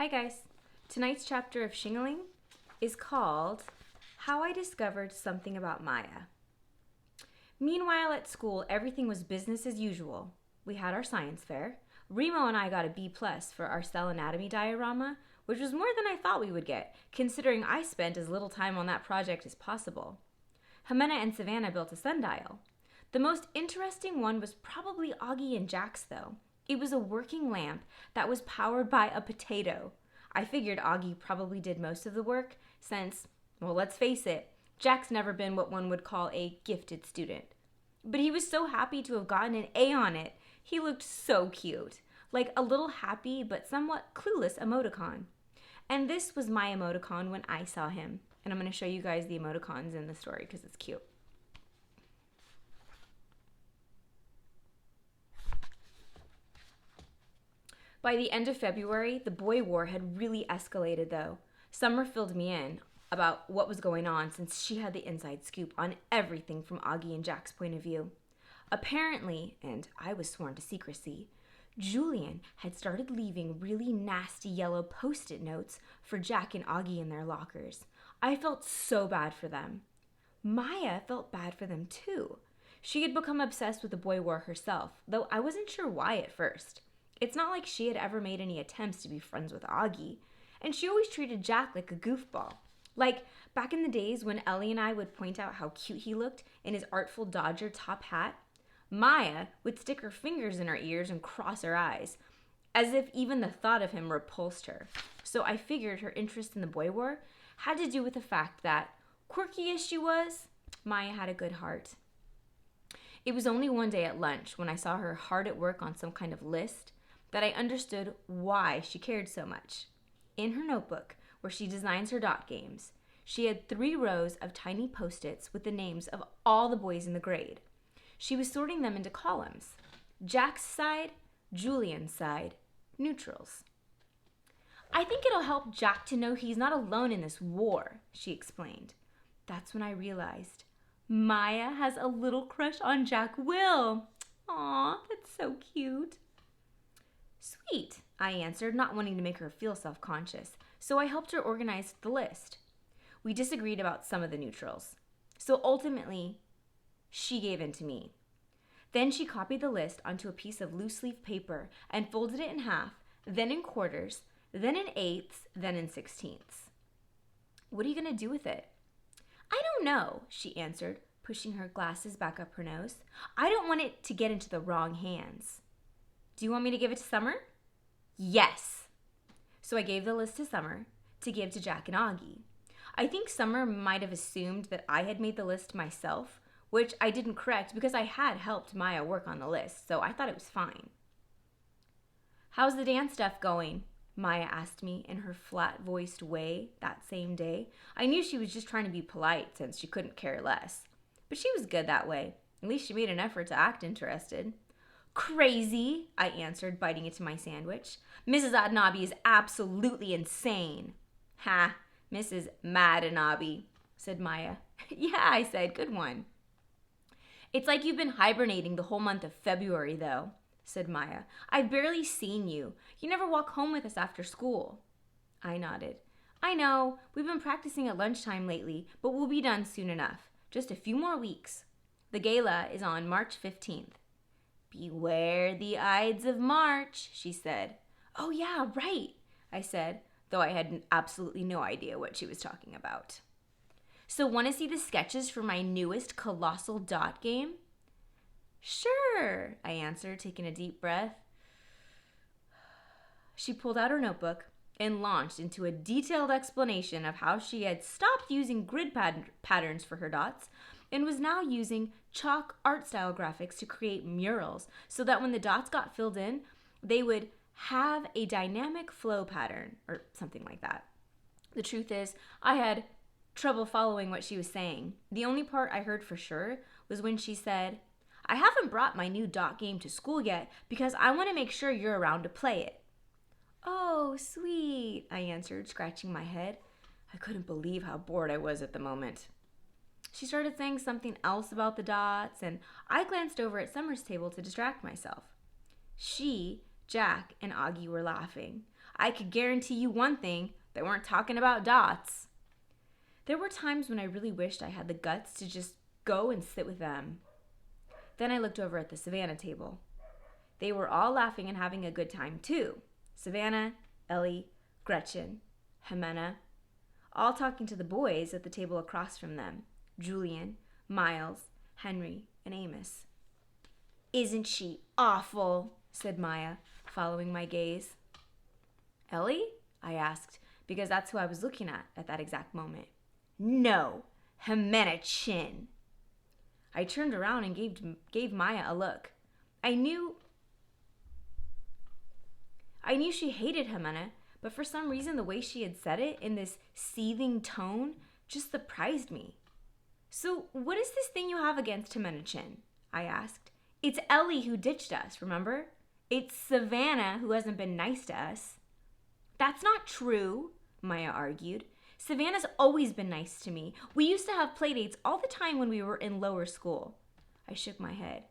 Hi guys. Tonight's chapter of Shingaling is called How I Discovered Something About Maya. Meanwhile at school, everything was business as usual. We had our science fair. Remo and I got a B+ for our cell anatomy diorama, which was more than I thought we would get, considering I spent as little time on that project as possible. Jimena and Savannah built a sundial. The most interesting one was probably Augie and Jack's, though. It was a working lamp that was powered by a potato. I figured Augie probably did most of the work since, well, let's face it, Jack's never been what one would call a gifted student. But he was so happy to have gotten an A on it. He looked so cute, like a little happy but somewhat clueless emoticon. And this was my emoticon when I saw him. And I'm going to show you guys the emoticons in the story because it's cute. By the end of February, the boy war had really escalated, though. Summer filled me in about what was going on since she had the inside scoop on everything from Augie and Jack's point of view. Apparently, and I was sworn to secrecy, Julian had started leaving really nasty yellow Post-it notes for Jack and Augie in their lockers. I felt so bad for them. Maya felt bad for them, too. She had become obsessed with the boy war herself, though I wasn't sure why at first. It's not like she had ever made any attempts to be friends with Augie, and she always treated Jack like a goofball. Like back in the days when Ellie and I would point out how cute he looked in his artful Dodger top hat, Maya would stick her fingers in her ears and cross her eyes, as if even the thought of him repulsed her. So I figured her interest in the boy war had to do with the fact that, quirky as she was, Maya had a good heart. It was only one day at lunch when I saw her hard at work on some kind of list that I understood why she cared so much. In her notebook, where she designs her dot games, she had 3 rows of tiny Post-its with the names of all the boys in the grade. She was sorting them into columns. Jack's side, Julian's side, neutrals. "I think it'll help Jack to know he's not alone in this war," she explained. That's when I realized Maya has a little crush on Jack Will. Aw, that's so cute. "Sweet," I answered, not wanting to make her feel self-conscious, so I helped her organize the list. We disagreed about some of the neutrals, so ultimately, she gave in to me. Then she copied the list onto a piece of loose-leaf paper and folded it in half, then in quarters, then in eighths, then in sixteenths. "What are you going to do with it?" "I don't know," she answered, pushing her glasses back up her nose. "I don't want it to get into the wrong hands." "Do you want me to give it to Summer?" "Yes." So I gave the list to Summer to give to Jack and Augie. I think Summer might have assumed that I had made the list myself, which I didn't correct because I had helped Maya work on the list, so I thought it was fine. "How's the dance stuff going?" Maya asked me in her flat-voiced way that same day. I knew she was just trying to be polite since she couldn't care less. But she was good that way. At least she made an effort to act interested. "Crazy," I answered, biting into my sandwich. "Mrs. Adnabi is absolutely insane." "Ha, Mrs. Madanabi," said Maya. "Yeah," I said, "good one." "It's like you've been hibernating the whole month of February, though," said Maya. "I've barely seen you. You never walk home with us after school." I nodded. "I know, we've been practicing at lunchtime lately, but we'll be done soon enough. Just a few more weeks. The gala is on March 15th. "Beware the Ides of March," she said. "Oh yeah, right," I said, though I had absolutely no idea what she was talking about. "So want to see the sketches for my newest colossal dot game?" "Sure," I answered, taking a deep breath. She pulled out her notebook and launched into a detailed explanation of how she had stopped using grid patterns for her dots and was now using chalk art style graphics to create murals so that when the dots got filled in, they would have a dynamic flow pattern or something like that. The truth is, I had trouble following what she was saying. The only part I heard for sure was when she said, "I haven't brought my new dot game to school yet because I want to make sure you're around to play it." "Oh, sweet," I answered, scratching my head. I couldn't believe how bored I was at the moment. She started saying something else about the dots, and I glanced over at Summer's table to distract myself. She Jack and Augie were laughing. I could guarantee you one thing, they weren't talking about dots. There were times when I really wished I had the guts to just go and sit with them. Then I looked over at the Savannah table. They were all laughing and having a good time too. Savannah, Ellie, Gretchen, Jimena, all talking to the boys at the table across from them. Julian, Miles, Henry, and Amos. "Isn't she awful?" said Maya, following my gaze. "Ellie?" I asked, because that's who I was looking at that exact moment. "No, Jimena Chin." I turned around and gave Maya a look. I knew she hated Jimena, but for some reason the way she had said it in this seething tone just surprised me. "So what is this thing you have against Jimena Chin?" I asked. "It's Ellie who ditched us, remember? It's Savannah who hasn't been nice to us." "That's not true," Maya argued. "Savannah's always been nice to me. We used to have playdates all the time when we were in lower school." I shook my head.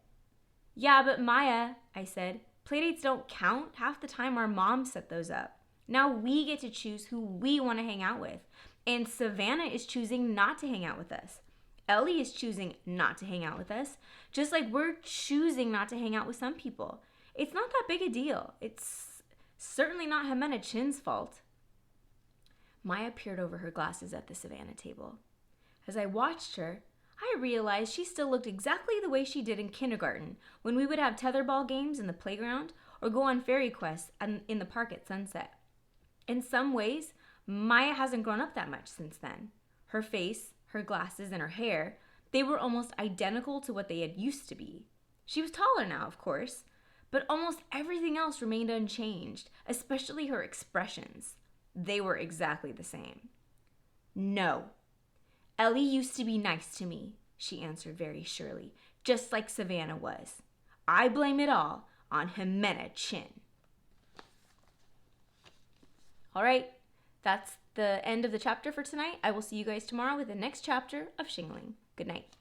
"Yeah, but Maya," I said, "playdates don't count. Half the time our moms set those up. Now we get to choose who we want to hang out with. And Savannah is choosing not to hang out with us. Ellie is choosing not to hang out with us, just like we're choosing not to hang out with some people. It's not that big a deal. It's certainly not Jimena Chin's fault." Maya peered over her glasses at the Savannah table. As I watched her, I realized she still looked exactly the way she did in kindergarten when we would have tetherball games in the playground or go on fairy quests in the park at sunset. In some ways, Maya hasn't grown up that much since then. Her face, her glasses, and her hair, they were almost identical to what they had used to be. She was taller now, of course, but almost everything else remained unchanged, especially her expressions. They were exactly the same. "No. Ellie used to be nice to me," she answered very surely, "just like Savannah was. I blame it all on Jimena Chin." All right, that's the end of the chapter for tonight. I will see you guys tomorrow with the next chapter of Shingaling. Good night.